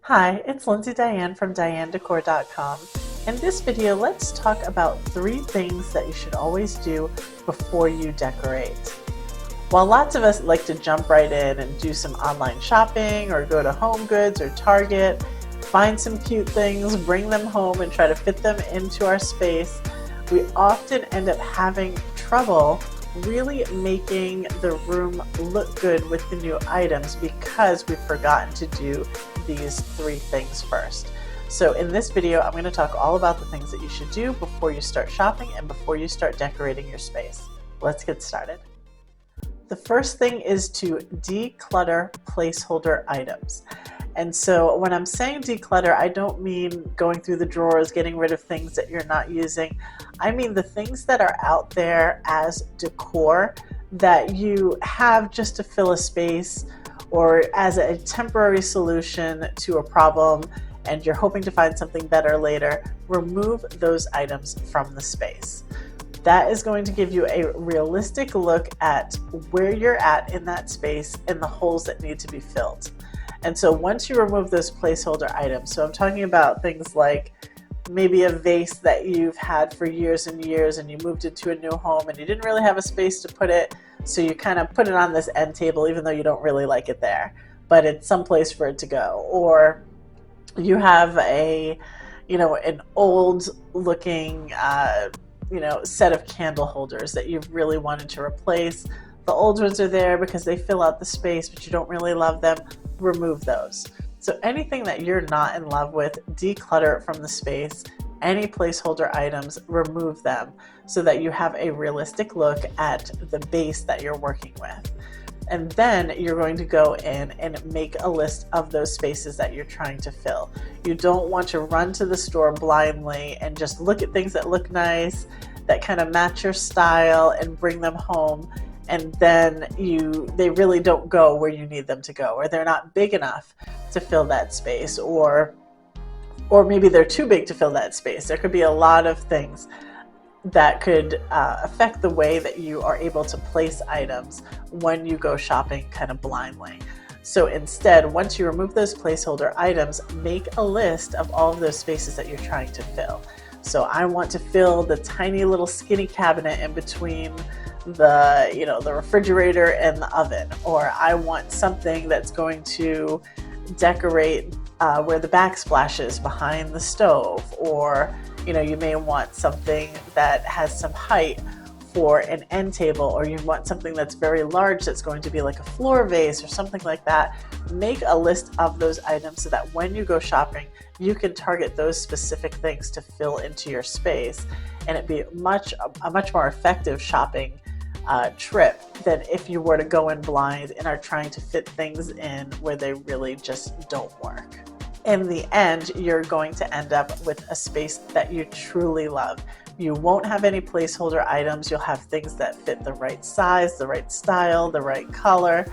Hi, it's Lindsay Diane from DianeDecor.com. In this video, let's talk about 3 things that you should always do before you decorate. While lots of us like to jump right in and do some online shopping or go to Home Goods or Target, find some cute things, bring them home and try to fit them into our space, we often end up having trouble really making the room look good with the new items because we've forgotten to do these 3 things first. So in this video, I'm going to talk all about the things that you should do before you start shopping and before you start decorating your space. Let's get started. The first thing is to declutter placeholder items. And so when I'm saying declutter, I don't mean going through the drawers, getting rid of things that you're not using. I mean the things that are out there as decor that you have just to fill a space or as a temporary solution to a problem and you're hoping to find something better later. Remove those items from the space. That is going to give you a realistic look at where you're at in that space and the holes that need to be filled. And so once you remove those placeholder items, so I'm talking about things like maybe a vase that you've had for years and years and you moved into a new home and you didn't really have a space to put it, so you kind of put it on this end table even though you don't really like it there, but it's someplace for it to go. Or you have an old looking set of candle holders that you've really wanted to replace. The old ones are there because they fill out the space, but you don't really love them. Remove those. So anything that you're not in love with, declutter it from the space. Any placeholder items, remove them so that you have a realistic look at the base that you're working with. And then you're going to go in and make a list of those spaces that you're trying to fill. You don't want to run to the store blindly and just look at things that look nice, that kind of match your style and bring them home. And then they really don't go where you need them to go, or they're not big enough to fill that space, or maybe they're too big to fill that space. There could be a lot of things that could affect the way that you are able to place items when you go shopping kind of blindly. So instead, once you remove those placeholder items, make a list of all of those spaces that you're trying to fill. So I want to fill the tiny little skinny cabinet in between the refrigerator and the oven, or I want something that's going to decorate where the backsplash is behind the stove, or you may want something that has some height for an end table, or you want something that's very large that's going to be like a floor vase or something like that. Make a list of those items so that when you go shopping, you can target those specific things to fill into your space, and it'd be a much more effective shopping trip than if you were to go in blind and are trying to fit things in where they really just don't work. In the end, you're going to end up with a space that you truly love. You won't have any placeholder items. You'll have things that fit the right size, the right style, the right color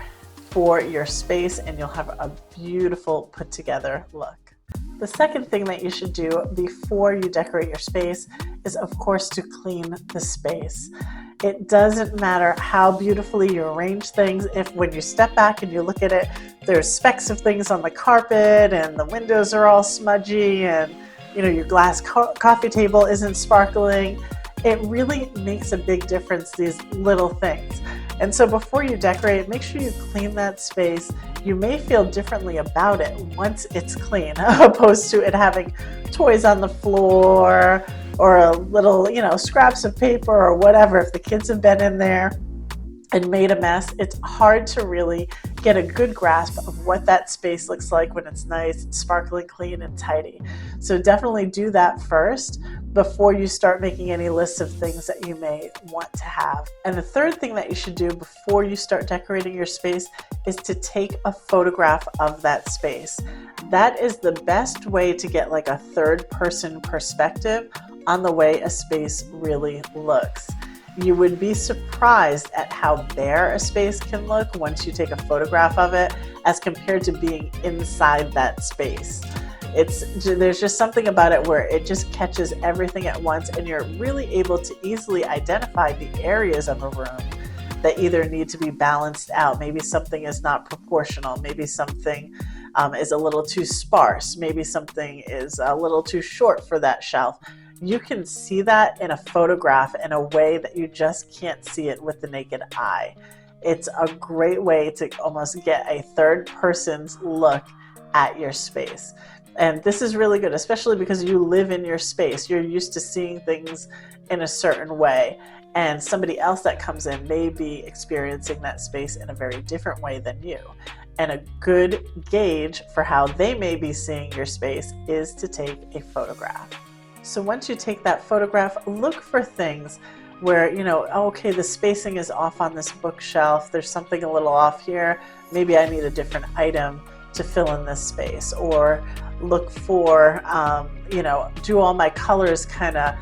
for your space, and you'll have a beautiful put together look. The second thing that you should do before you decorate your space is, of course, to clean the space. It doesn't matter how beautifully you arrange things. If when you step back and you look at it, there's specks of things on the carpet and the windows are all smudgy and your glass coffee table isn't sparkling, it really makes a big difference, these little things. And so before you decorate, make sure you clean that space. You may feel differently about it once it's clean, opposed to it having toys on the floor or a little, scraps of paper or whatever. If the kids have been in there and made a mess, it's hard to really get a good grasp of what that space looks like when it's nice, sparkling, clean, and tidy. So definitely do that first before you start making any lists of things that you may want to have. And the third thing that you should do before you start decorating your space is to take a photograph of that space. That is the best way to get like a third-person perspective on the way a space really looks. You would be surprised at how bare a space can look once you take a photograph of it as compared to being inside that space. There's just something about it where it just catches everything at once, and you're really able to easily identify the areas of a room that either need to be balanced out. Maybe something is not proportional. Maybe something is a little too sparse. Maybe something is a little too short for that shelf. You can see that in a photograph in a way that you just can't see it with the naked eye. It's a great way to almost get a third person's look at your space. And this is really good, especially because you live in your space. You're used to seeing things in a certain way, and somebody else that comes in may be experiencing that space in a very different way than you. And a good gauge for how they may be seeing your space is to take a photograph. So once you take that photograph, look for things where, you know, okay, the spacing is off on this bookshelf. There's something a little off here. Maybe I need a different item to fill in this space. Or look for, you know, do all my colors kind of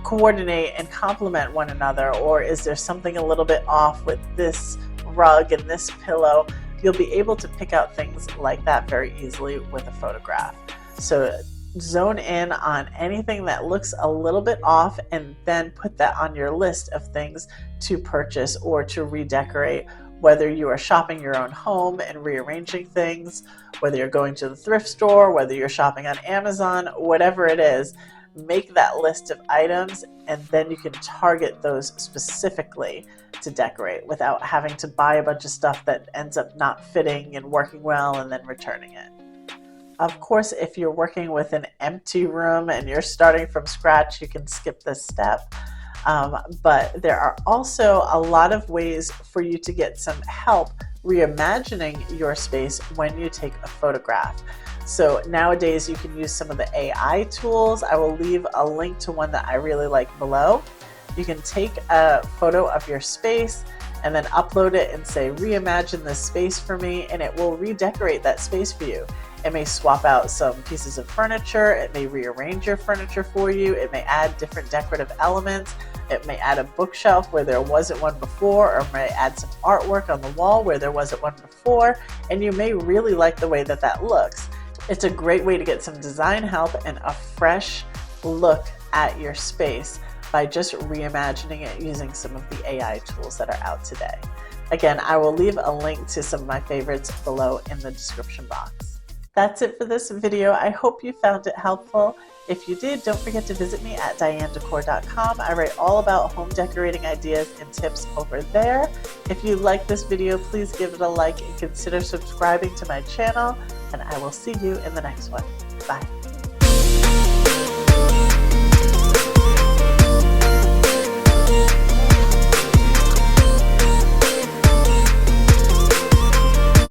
coordinate and complement one another? Or is there something a little bit off with this rug and this pillow? You'll be able to pick out things like that very easily with a photograph. So zone in on anything that looks a little bit off, and then put that on your list of things to purchase or to redecorate. Whether you are shopping your own home and rearranging things, whether you're going to the thrift store, whether you're shopping on Amazon, whatever it is, make that list of items, and then you can target those specifically to decorate without having to buy a bunch of stuff that ends up not fitting and working well and then returning it. Of course, if you're working with an empty room and you're starting from scratch, you can skip this step. But there are also a lot of ways for you to get some help reimagining your space when you take a photograph. So nowadays you can use some of the AI tools. I will leave a link to one that I really like below. You can take a photo of your space and then upload it and say, reimagine this space for me, and it will redecorate that space for you. It may swap out some pieces of furniture, it may rearrange your furniture for you, it may add different decorative elements, it may add a bookshelf where there wasn't one before, or may add some artwork on the wall where there wasn't one before, and you may really like the way that that looks. It's a great way to get some design help and a fresh look at your space by just reimagining it using some of the AI tools that are out today. Again, I will leave a link to some of my favorites below in the description box. That's it for this video. I hope you found it helpful. If you did, don't forget to visit me at DianeDecor.com. I write all about home decorating ideas and tips over there. If you like this video, please give it a like and consider subscribing to my channel, and I will see you in the next one. Bye.